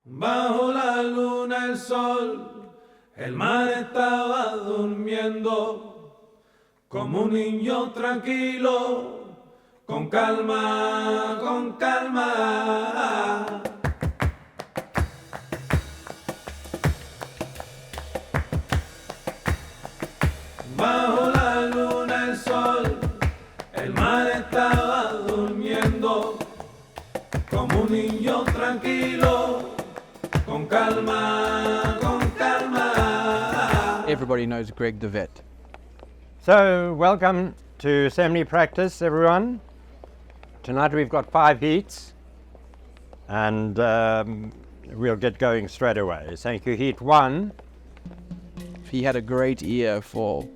Bajo la luna el sol, el mar estaba durmiendo, como un niño tranquilo, con calma, con calma. Bajo la luna el sol, el mar estaba durmiendo, como un niño tranquilo, con calma, con calma. Everybody knows Greg DeWet. So, welcome to Semley practice, everyone. Tonight we've got 5 heats, and we'll get going straight away. Thank you. Heat 1. He had a great ear for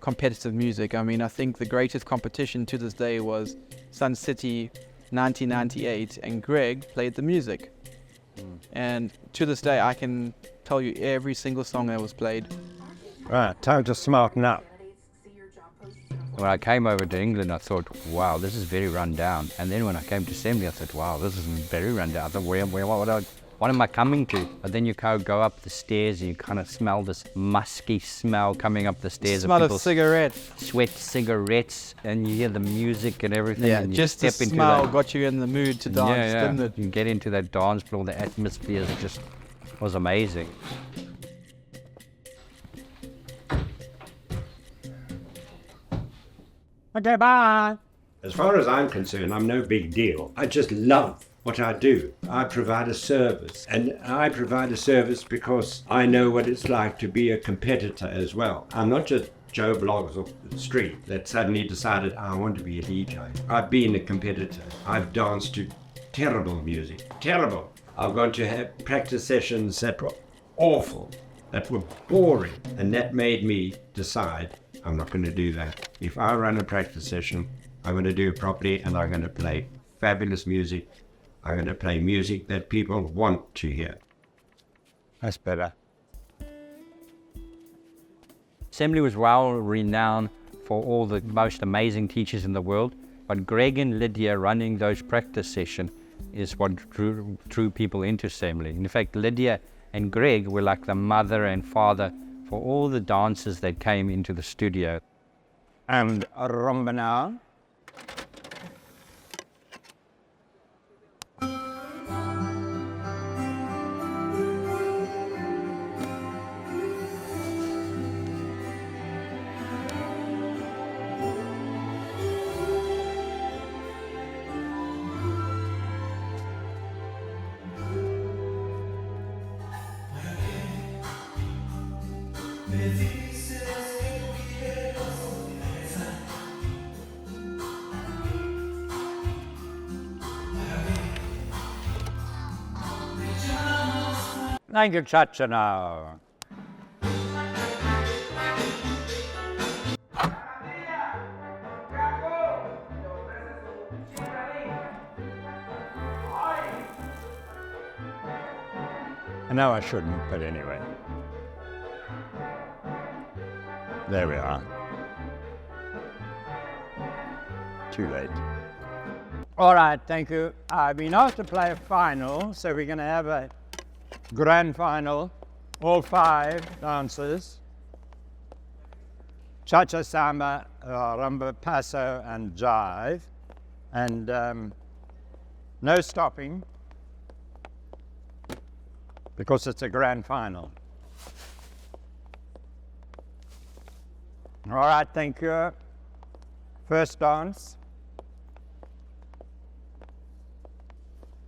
competitive music. I mean, I think the greatest competition to this day was Sun City 1998, and Greg played the music. And to this day, I can tell you every single song that was played. Right, time to smarten up. When I came over to England, I thought, wow, this is very run down. And then when I came to Semley, I thought, wow, this is very run down. I thought, what am I coming to? But then you go up the stairs and you kind of smell this musky smell coming up the stairs. Smell of cigarettes. Sweat cigarettes, and you hear the music and everything. Yeah, and just the smell got you in the mood to dance, didn't it? You get into that dance floor, the atmosphere just was amazing. Okay, bye. As far as I'm concerned, I'm no big deal. I just love what I do. I provide a service, and I provide a service because I know what it's like to be a competitor as well. I'm not just Joe Bloggs off the street that suddenly decided I want to be a DJ. I've been a competitor. I've danced to terrible music. Terrible. I've gone to have practice sessions that were awful, that were boring, and that made me decide I'm not going to do that. If I run a practice session, I'm going to do it properly, and I'm going to play fabulous music. I'm going to play music that people want to hear. That's better. Semley was well renowned for all the most amazing teachers in the world, but Greg and Lydia running those practice sessions is what drew people into Semley. In fact, Lydia and Greg were like the mother and father for all the dancers that came into the studio. And rumba now. Thank you, Chacha now. I know I shouldn't, but anyway. There we are. Too late. All right, thank you. I've been asked to play a final, so we're going to have a grand final, all 5 dancers. Cha-cha, samba, rumba, paso, and jive. And no stopping, because it's a grand final. All right, thank you. First dance.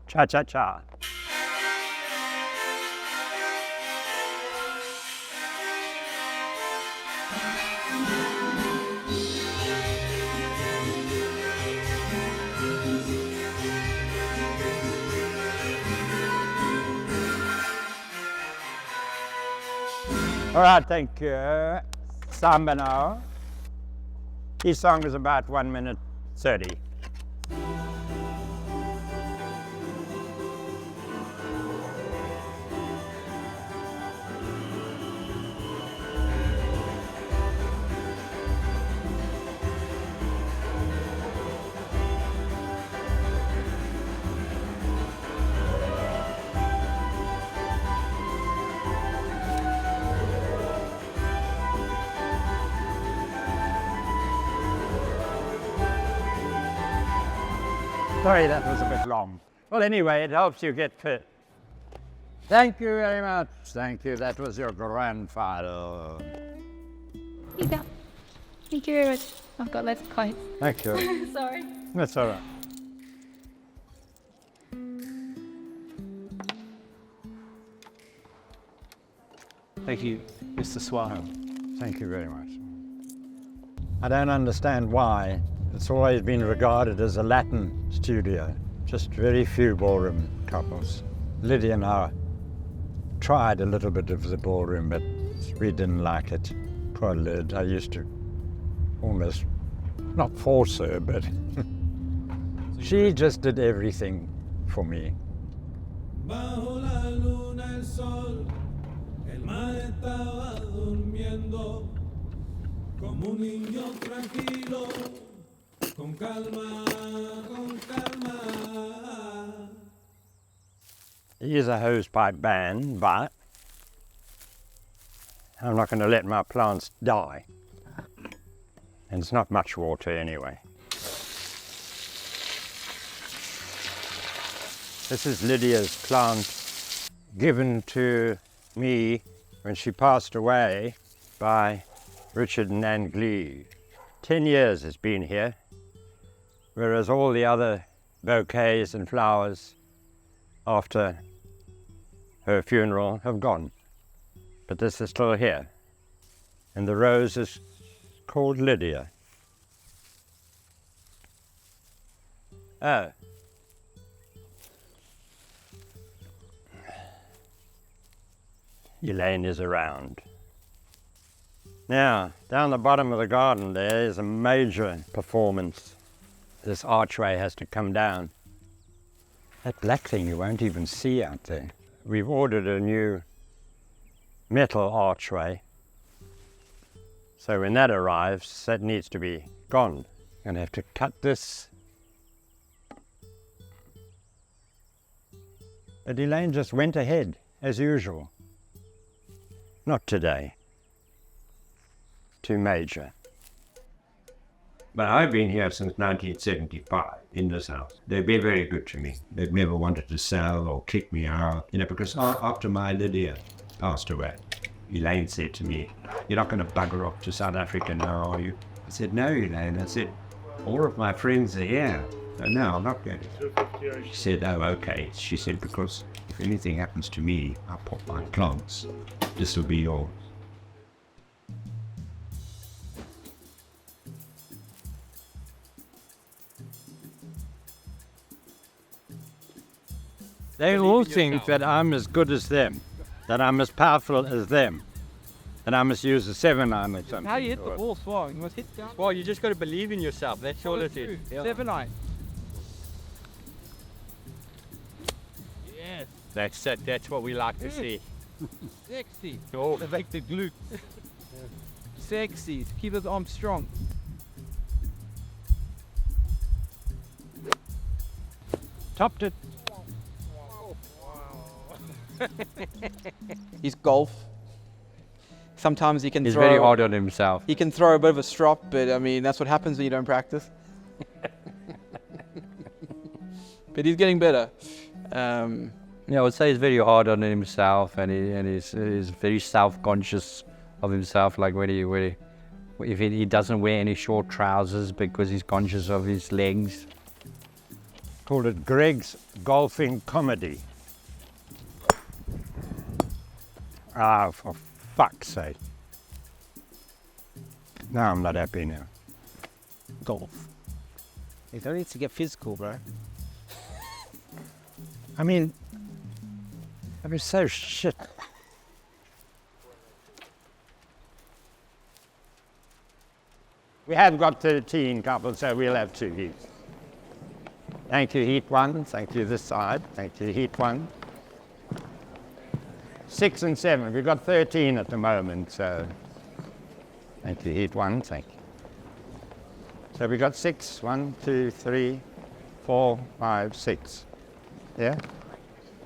Cha-cha-cha. All right, thank you. Samba now. Each song is about 1 minute 30. Sorry, that was a bit long. Well, anyway, it helps you get fit. Thank you very much. Thank you. That was your grandfather. Thank you very much. I've got loads of coins. Thank you. Sorry. That's all right. Thank you, Mr. Swaha. Thank you very much. I don't understand why. It's always been regarded as a Latin studio. Just very few ballroom couples. Lydia and I tried a little bit of the ballroom, but we didn't like it. Poor Lyd. I used to almost, not force her, but she just did everything for me. Bajo la luna el sol, el mar estaba durmiendo, como un niño tranquilo, con calma, con calma. He is a hosepipe band, but I'm not going to let my plants die. And it's not much water anyway. This is Lydia's plant given to me when she passed away by Richard and Ann Glee. 10 years it's been here, whereas all the other bouquets and flowers after her funeral have gone. But this is still here. And the rose is called Lydia. Oh. Elaine is around. Now, down the bottom of the garden there is a major performance. This archway has to come down. That black thing you won't even see out there. We've ordered a new metal archway. So when that arrives, that needs to be gone. I'm gonna have to cut this. But Elaine just went ahead, as usual. Not today. Too major. But I've been here since 1975 in this house. They've been very good to me. They've never wanted to sell or kick me out, because after my Lydia passed away, Elaine said to me, "You're not going to bugger off to South Africa now, are you?" I said, "No, Elaine." I said, "All of my friends are here." "No, I'm not going to." She said, "Oh, okay." She said, "Because if anything happens to me, I'll pop my plants. This will be yours." They all think that I'm as good as them, that I'm as powerful as them, and I must use a 7-iron or something. How do you hit the ball, Swan? You must hit down. Well, you just got to believe in yourself. That's all it is. Yeah. 7-iron. Yes. That's it. That's what we like to see. Sexy. Oh. They make the glute. Sexy. Keep his arms strong. Topped it. He's golf. Sometimes he can He's throw. very hard on himself. He can throw a bit of a strop, but I mean that's what happens when you don't practice. But he's getting better. Yeah, I would say he's very hard on himself, and he's very self-conscious of himself. Like if he doesn't wear any short trousers because he's conscious of his legs. Called it Greg's Golfing Comedy. Ah, for fuck's sake. Now I'm not happy now. Golf. You don't need to get physical, bro. I mean so shit. We have got 13 couples, so we'll have 2 heats. Thank you, heat 1. Thank you, this side. Thank you, heat 1. 6 and 7. We've got 13 at the moment, so thank you, heat 1. Thank you. So we've got 6. 1, 2, 3, 4, 5, 6. Yeah?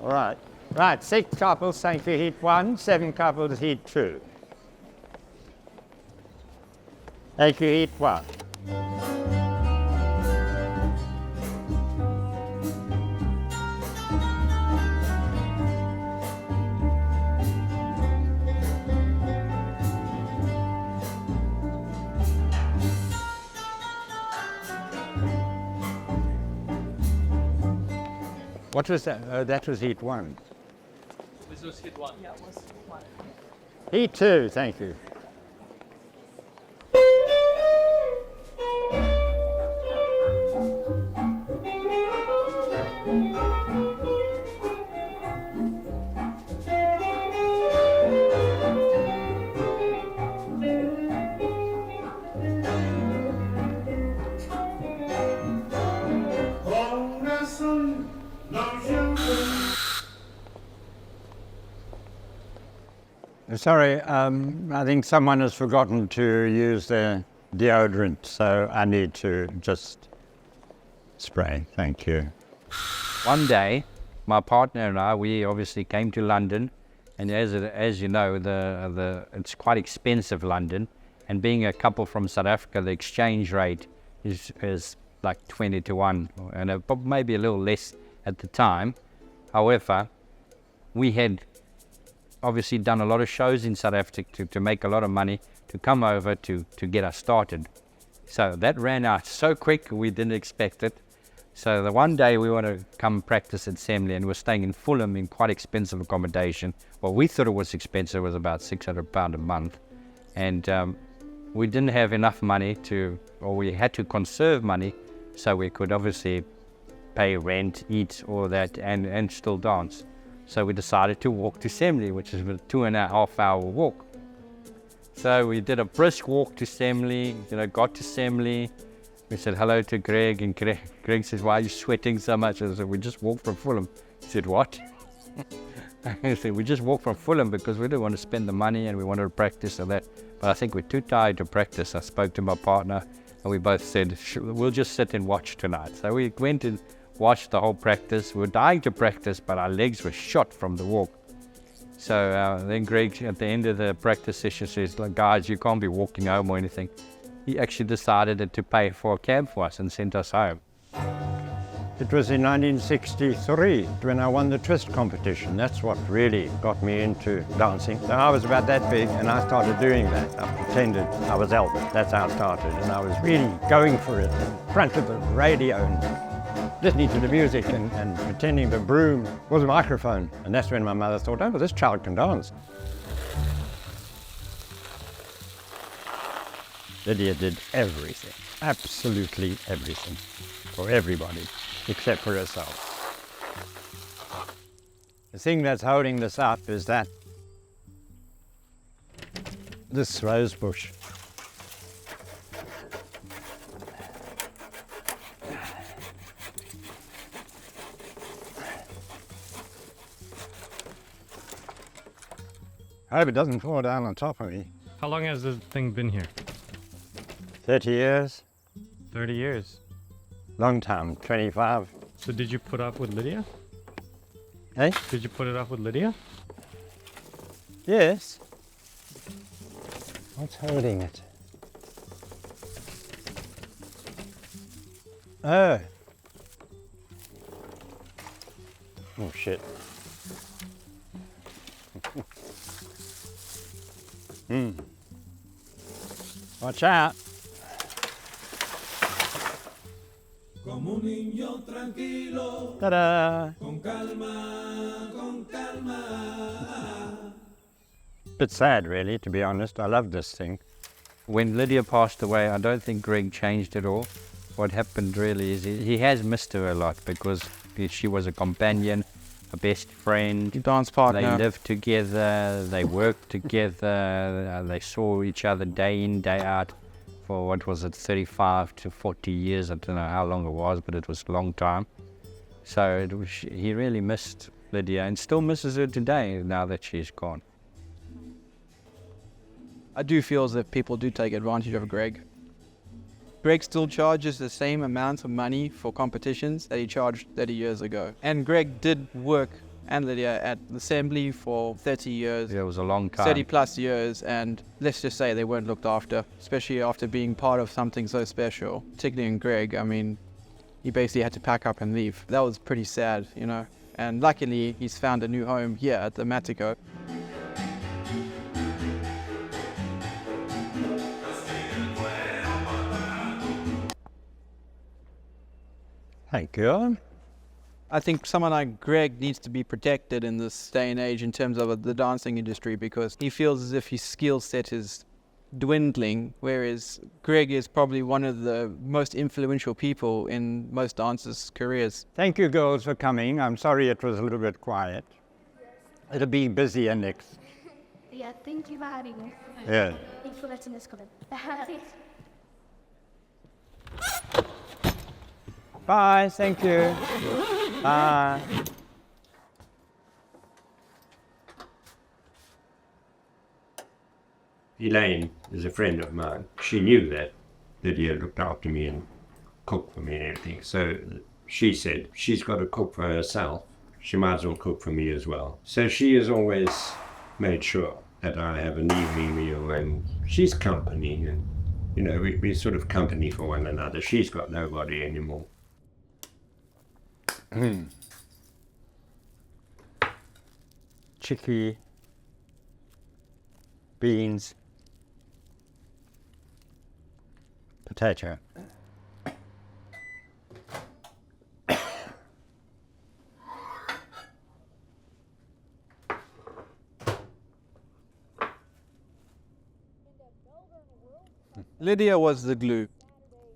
All right. Right, 6 couples, thank you, heat 1. 7 couples, heat 2. Thank you, heat 1. What was that? Oh, that was heat 1. This was hit 1. Yeah, Heat 2, thank you. Sorry, I think someone has forgotten to use their deodorant, so I need to just spray. Thank you. One day, my partner and I, we obviously came to London, and as you know, it's quite expensive, London, and being a couple from South Africa, the exchange rate is like 20 to 1, and maybe a little less at the time. However, we had obviously done a lot of shows in South Africa to make a lot of money to come over to get us started. So that ran out so quick, we didn't expect it. So the one day we want to come practice at Semley, and we're staying in Fulham in quite expensive accommodation. Well, we thought it was expensive, it was about £600 a month. And we didn't have enough money or we had to conserve money so we could obviously pay rent, eat, all that, and still dance. So we decided to walk to Semley, which is a 2.5-hour walk. So we did a brisk walk to Semley, got to Semley. We said hello to Greg, and Greg says, "Why are you sweating so much?" I said, "We just walked from Fulham." He said, "What?" I said, "We just walked from Fulham because we didn't want to spend the money and we wanted to practice and that. But I think we're too tired to practice." I spoke to my partner and we both said, "We'll just sit and watch tonight." So we went and watched the whole practice. We were dying to practice, but our legs were shot from the walk. So then Greg, at the end of the practice session, says, "Like, guys, you can't be walking home or anything." He actually decided to pay for a cab for us and sent us home. It was in 1963 when I won the twist competition. That's what really got me into dancing. So I was about that big and I started doing that. I pretended I was Elvis. That's how it started. And I was really going for it in front of the radio and listening to the music and pretending the broom was a microphone. And that's when my mother thought, "Oh, this child can dance." Lydia did everything, absolutely everything, for everybody, except for herself. The thing that's holding this up is this rose bush. I hope it doesn't fall down on top of me. How long has this thing been here? 30 years. 30 years. Long time, 25. So did you put up with Lydia? Eh? Did you put it up with Lydia? Yes. What's holding it? Oh. Oh, shit. Watch out. Como un niño tranquilo, Ta-da! con calma, con calma. Bit sad, really, to be honest. I love this thing. When Lydia passed away, I don't think Greg changed at all. What happened really is he has missed her a lot because she was a companion, a best friend. Dance partner. They lived together, they worked together, they saw each other day in, day out for, what was it, 35 to 40 years. I don't know how long it was, but it was a long time. So he really missed Lydia and still misses her today now that she's gone. I do feel as if people do take advantage of Greg. Greg still charges the same amount of money for competitions that he charged 30 years ago. And Greg did work, and Lydia, at the Semley for 30 years. Yeah, it was a long time. 30 plus years, and let's just say they weren't looked after, especially after being part of something so special. Particularly in Greg, I mean, he basically had to pack up and leave. That was pretty sad, you know. And luckily, he's found a new home here at the Matico. Thank you. I think someone like Greg needs to be protected in this day and age in terms of the dancing industry, because he feels as if his skill set is dwindling, whereas Greg is probably one of the most influential people in most dancers' careers. Thank you, girls, for coming. I'm sorry it was a little bit quiet. It'll be busier next. Yeah, thank you for having us. Yeah. Thanks for letting us come in. Bye, thank you. Bye. Elaine is a friend of mine. She knew that Lydia looked after me and cooked for me and everything. So she said she's got to cook for herself. She might as well cook for me as well. So she has always made sure that I have an evening meal, and she's company, and you know, we sort of company for one another. She's got nobody anymore. Chicky, beans, potato. Lydia was the glue.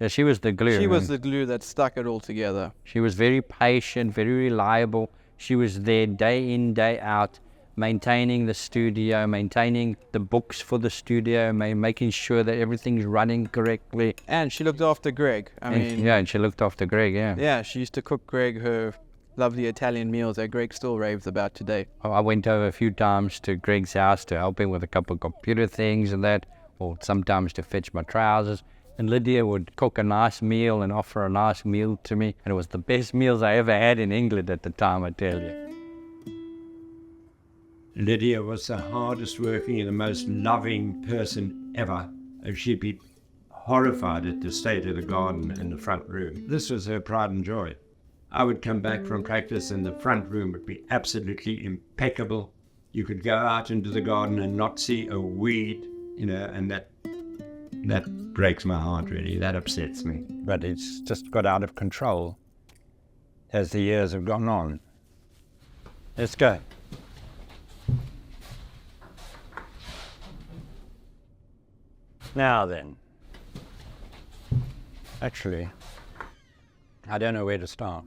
Yeah, she was the glue. She was the glue that stuck it all together. She was very patient, very reliable. She was there day in, day out, maintaining the studio, maintaining the books for the studio, making sure that everything's running correctly. And she looked after Greg. And she looked after Greg, yeah. Yeah, she used to cook Greg her lovely Italian meals that Greg still raves about today. I went over a few times to Greg's house to help him with a couple of computer things and that, or sometimes to fetch my trousers. And Lydia would cook a nice meal and offer a nice meal to me. And it was the best meals I ever had in England at the time, I tell you. Lydia was the hardest working and the most loving person ever. And she'd be horrified at the state of the garden in the front room. This was her pride and joy. I would come back from practice and the front room would be absolutely impeccable. You could go out into the garden and not see a weed, you know, and that breaks my heart, really. That upsets me. But it's just got out of control as the years have gone on. Let's go. Now then. Actually, I don't know where to start.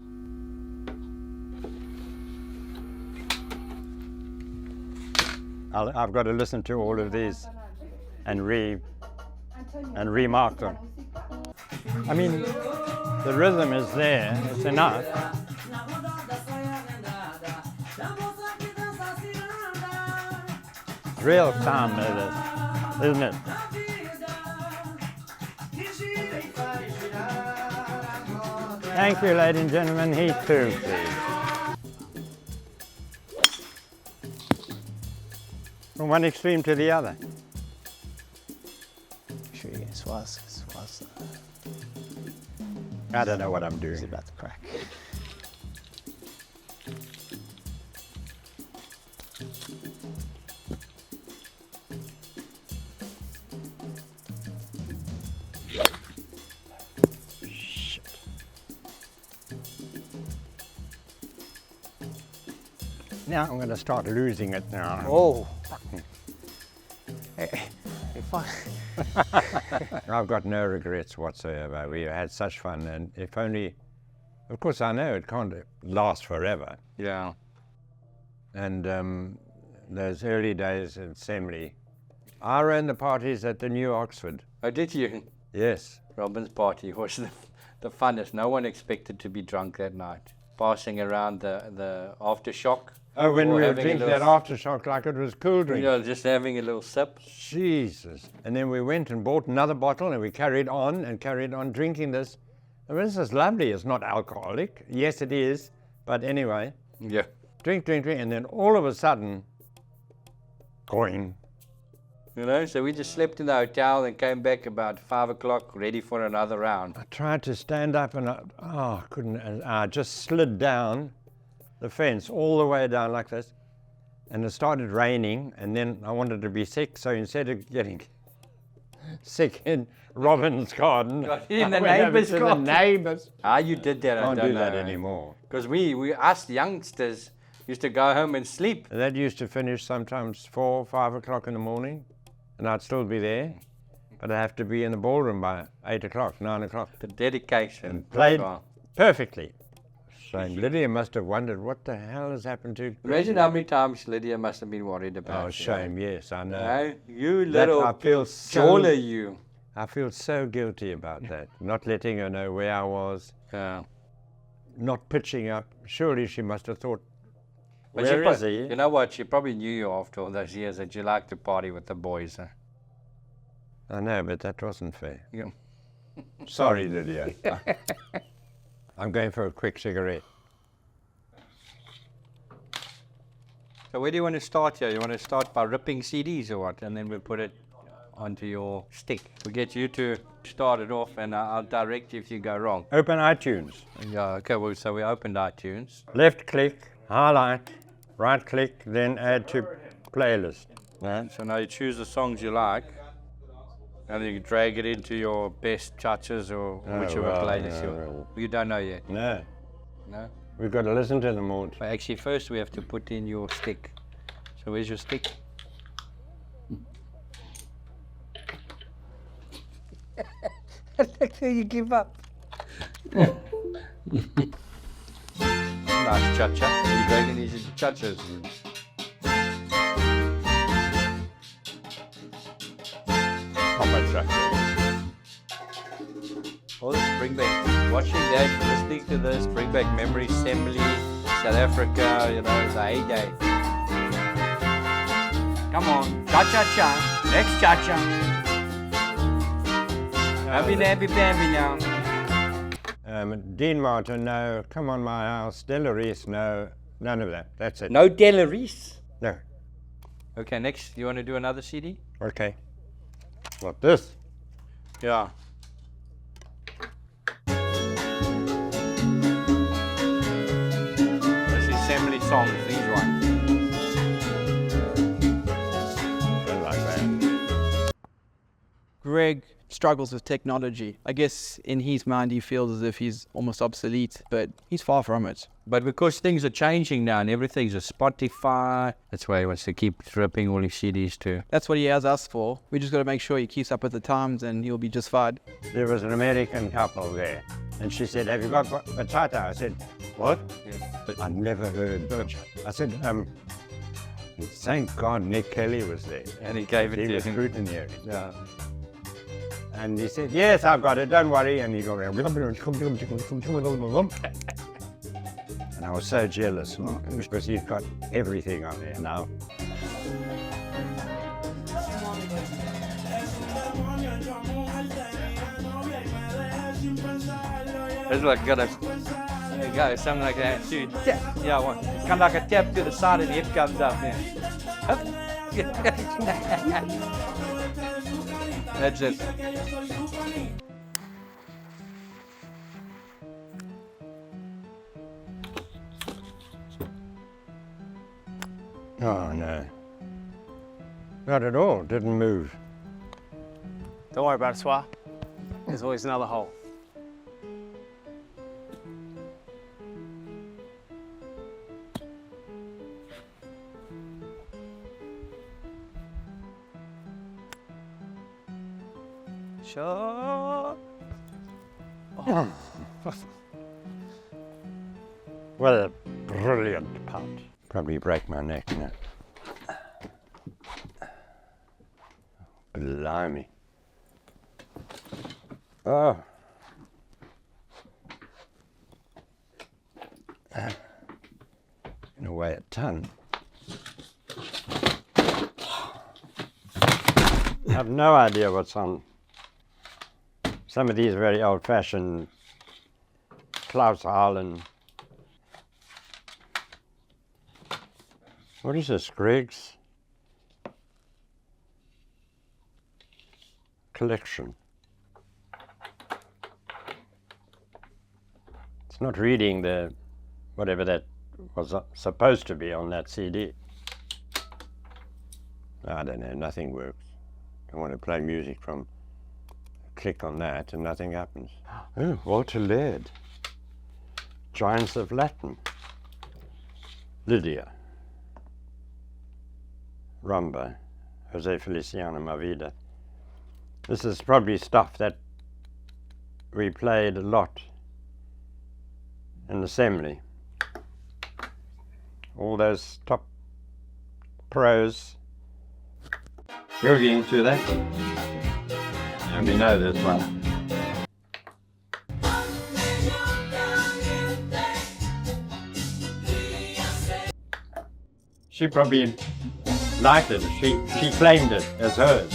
I've got to listen to all of these and remark them. I mean, the rhythm is there, it's enough. Real sound of this, isn't it? Thank you, ladies and gentlemen. Heat 2, please. From one extreme to the other. I don't know what I'm doing. It's about to crack. Shit. Now I'm going to start losing it now. Oh. Hey, fun. I've got no regrets whatsoever. We had such fun, and if only, of course I know it can't last forever. Yeah. And those early days in Semley, I ran the parties at the New Oxford. Oh, did you? Yes. Robin's party was the funnest. No one expected to be drunk that night. Passing around the aftershock. Oh, when or we were having a drinking that little- aftershock like it was cool drink. You know, just having a little sip. Jesus. And then we went and bought another bottle and we carried on drinking this. I mean, this is lovely. It's not alcoholic. Yes, it is. But anyway, Yeah. drink. And then all of a sudden, going. You know, so we just slept in the hotel and came back about 5 o'clock, ready for another round. I tried to stand up and I couldn't. And I just slid down the fence all the way down like this. And it started raining and then I wanted to be sick. So instead of getting sick in Robin's garden. In the I went over neighbour's to garden. The neighbours. Ah, you did that. I Can't don't do know. that anymore. Because we us youngsters used to go home and sleep. That used to finish sometimes 4, 5 o'clock in the morning, and I'd still be there. But I have to be in the ballroom by 8 o'clock, 9 o'clock. The dedication. And played Wow. perfectly. Shame. Lydia must have wondered what the hell has happened to. Imagine how many times Lydia must have been worried about. Oh, shame. Yes, I know. No, you That little I feel jaller, so. you. I feel so guilty about that. Not letting her know where I was. Yeah. Not pitching up. Surely she must have thought. But Where she is he? You know what? She probably knew you after all those years that you like to party with the boys. Huh? I know, but that wasn't fair. Yeah. Sorry, Lydia. I'm going for a quick cigarette. So where do you want to start here? You want to start by ripping CDs or what? And then we'll put it onto your stick. We'll get you to start it off and I'll direct you if you go wrong. Open iTunes. Yeah, okay, well, so we opened iTunes. Left click, highlight, right click, then add to playlist. So now you choose the songs you like and then you drag it into your best churches or whichever well, playlist no. you don't know yet. No, No? we've got to listen to them all. But actually first we have to put in your stick. So where's your stick? Look, you give up. Nice cha-cha. You're dragging these into chachas. All this bring back, watching that, listening to this, bring back memories, Semley, South Africa, you know, the heyday. Come on, cha-cha-cha, next cha-cha. Happy nappy bambi now. Dean Martin, no. Come on, my house. Delaris, no. None of that. That's it. No Delaris. No. Okay, next, you want to do another CD? Okay. What, this? Yeah. This is Semley songs, these ones. Don't like that. Greg struggles with technology. I guess in his mind he feels as if he's almost obsolete, but he's far from it. But because things are changing now and everything's a Spotify, that's why he wants to keep ripping all his CDs too. That's what he has us for. We just got to make sure he keeps up with the times and he'll be just fine. There was an American couple there, and she said, "Have you got bachata?" I said, "What?" But I never heard bachata. I said, thank God Nick Kelly was there. And he gave it He to was him. scrutineering. Yeah. And he said, "Yes, I've got it, don't worry." And he go around. And I was so jealous because he's got everything on there now. It's like got a, there you go, something like that. Dude, yeah, one. Come like a tap to the side and the head comes up there. Hup. That's it. Oh no. Not at all, didn't move. Don't worry about it, Swa. There's always another hole. Sure. What a brilliant putt. Probably break my neck now. Blimey. Oh. In a way, a ton. I have no idea what's on. Some of these very old-fashioned Klaus Harlan. What is this, Greg's collection? It's not reading the whatever that was supposed to be on that CD. I don't know, nothing works. I want to play music from click on that and nothing happens. Oh, Walter Laird. Giants of Latin. Lydia. Rumba. Jose Feliciano Mavida. This is probably stuff that we played a lot in the Semley. All those top pros. We're getting to that. And we know this one. She probably liked it. She claimed it as hers.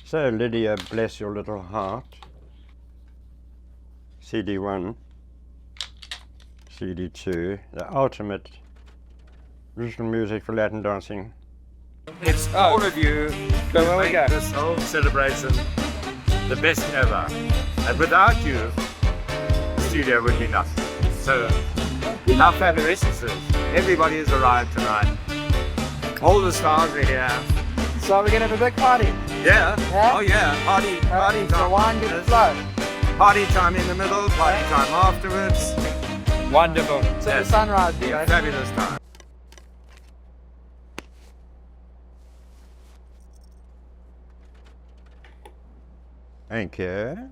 So Lydia, bless your little heart. CD1, CD2, the ultimate original music for Latin dancing. It's all of you who make this whole celebration the best ever. And without you, the studio would be nothing. So, how fabulous is this? Everybody has arrived tonight. All the stars are here. So we're gonna have a big party. Yeah. Yeah? Oh yeah. Party time. So wine gets flow. Party time in the middle, party time afterwards. Wonderful. So the sunrise, you know. Fabulous time. Thank you.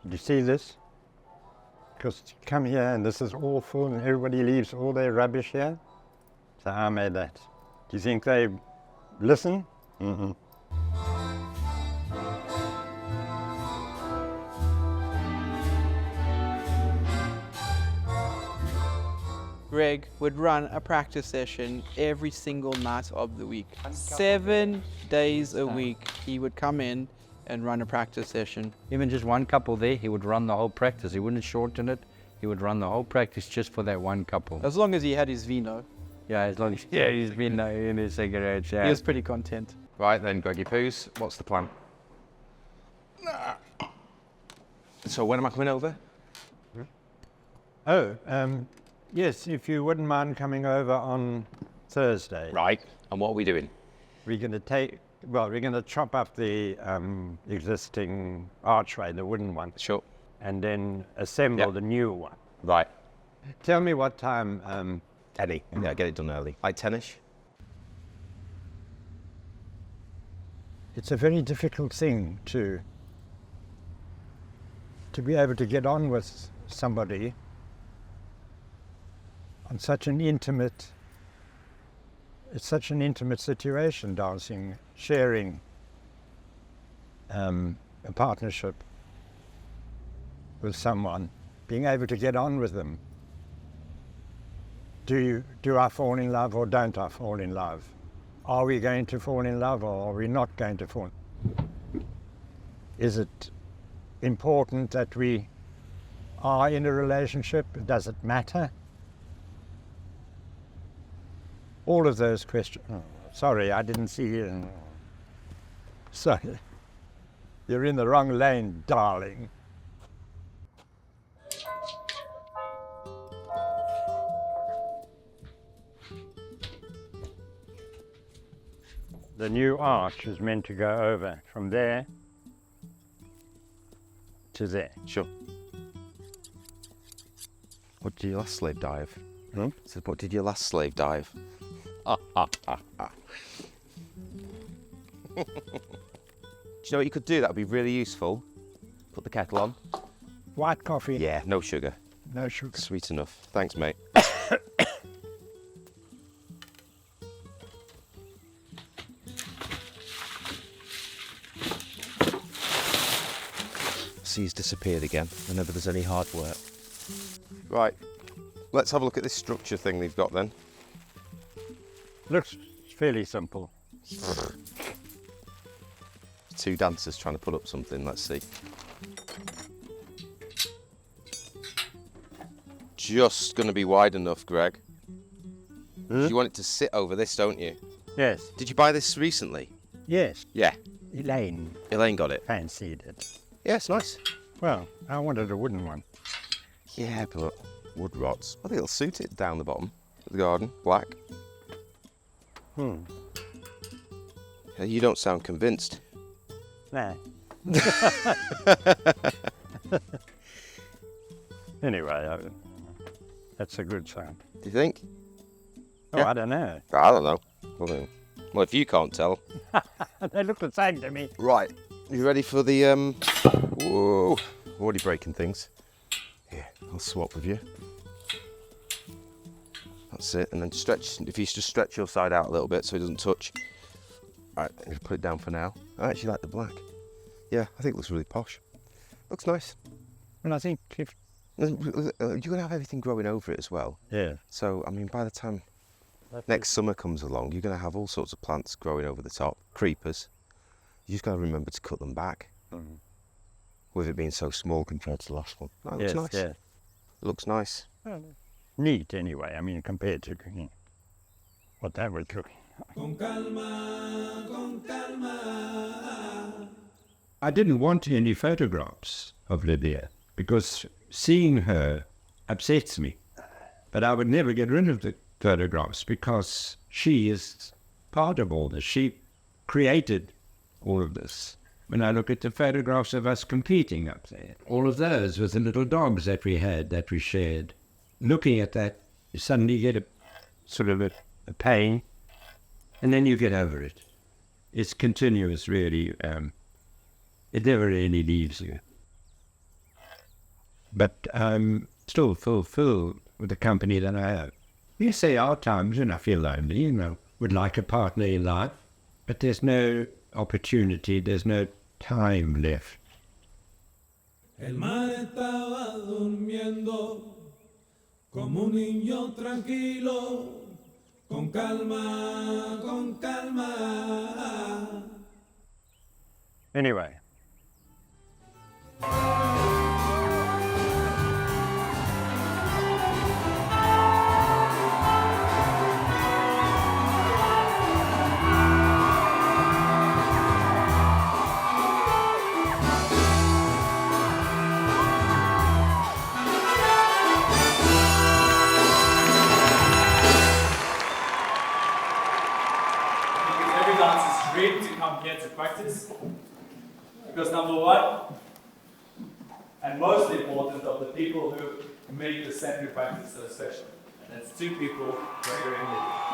Did you see this? Because you come here and this is all full and everybody leaves all their rubbish here. So I made that. Do you think they listen? Mm-hmm. Greg would run a practice session every single night of the week. 7 days a week he would come in and run a practice session. Even just one couple there, he would run the whole practice. He wouldn't shorten it. He would run the whole practice just for that one couple. As long as he had his vino, Yeah, as long as he's been in his cigarettes. Yeah. he was pretty content. Right then, Greggy Poos, what's the plan? So when am I coming over? Oh, yes, if you wouldn't mind coming over on Thursday. Right, and what are we doing? We're going to chop up the existing archway, the wooden one, Sure. and then assemble Yep. the new one. Right. Tell me what time. 10. Yeah, get it done early. Like 10ish? It's a very difficult thing to be able to get on with somebody on such an intimate. It's such an intimate situation, dancing, sharing a partnership with someone, being able to get on with them. Do I fall in love or don't I fall in love? Are we going to fall in love or are we not going to fall? Is it important that we are in a relationship? Does it matter? All of those questions. Oh, sorry, I didn't see you. Sorry. You're in the wrong lane, darling. The new arch is meant to go over from there to there. Sure. What did your last slave dive? Hmm? So what did your last slave dive? Do you know what you could do that would be really useful? Put the kettle on. White coffee. Yeah, no sugar. No sugar. Sweet enough. Thanks, mate. See, he's disappeared again whenever there's any hard work. Right, let's have a look at this structure thing they've got then. Looks fairly simple. Two dancers trying to put up something, let's see. just going to be wide enough, Greg. Hmm? You want it to sit over this, don't you? Yes. Did you buy this recently? Yes. Yeah. Elaine Elaine got it. fancied it. Yeah, it's nice. Well, I wanted a wooden one. Yeah, but wood rots. I think it'll suit it down the bottom of the garden. Black. You don't sound convinced. Nah. Anyway, that's a good sound. Do you think? Oh, Yeah. I don't know. I don't know. Well, if you can't tell. They look the same to me. Right. You ready for the, Whoa. Already breaking things. Here, I'll swap with you. That's it. And then stretch, if you just stretch your side out a little bit so it doesn't touch. Right, I'm gonna put it down for now. I actually like the black. Yeah, I think it looks really posh. Looks nice. Well, I think if... You're going to have everything growing over it as well. Yeah. So, I mean, by the time next summer comes along, you're going to have all sorts of plants growing over the top. Creepers. You just got to remember to cut them back. With it being so small compared to the last one. That looks nice. Yeah. It looks nice. Well, neat anyway, I mean, compared to what that was looking like. Con calma, con calma. I didn't want any photographs of Lydia because seeing her upsets me. But I would never get rid of the photographs because she is part of all this. She created all of this. When I look at the photographs of us competing up there, all of those with the little dogs that we had, that we shared, looking at that, you suddenly get a sort of a pain, and then you get over it. It's continuous, really. It never really leaves you. But I'm still fulfilled with the company that I have. Yes, there are times when I feel lonely, would like a partner in life, but there's no opportunity, there's no time left. El mar estaba durmiendo como un niño tranquilo, con calma, con calma. Anyway. Every dancer's dream to come here to practice. Because number one, and most important, of the people who make the Semley practice so special. And that's two people, Yegor and Lydia.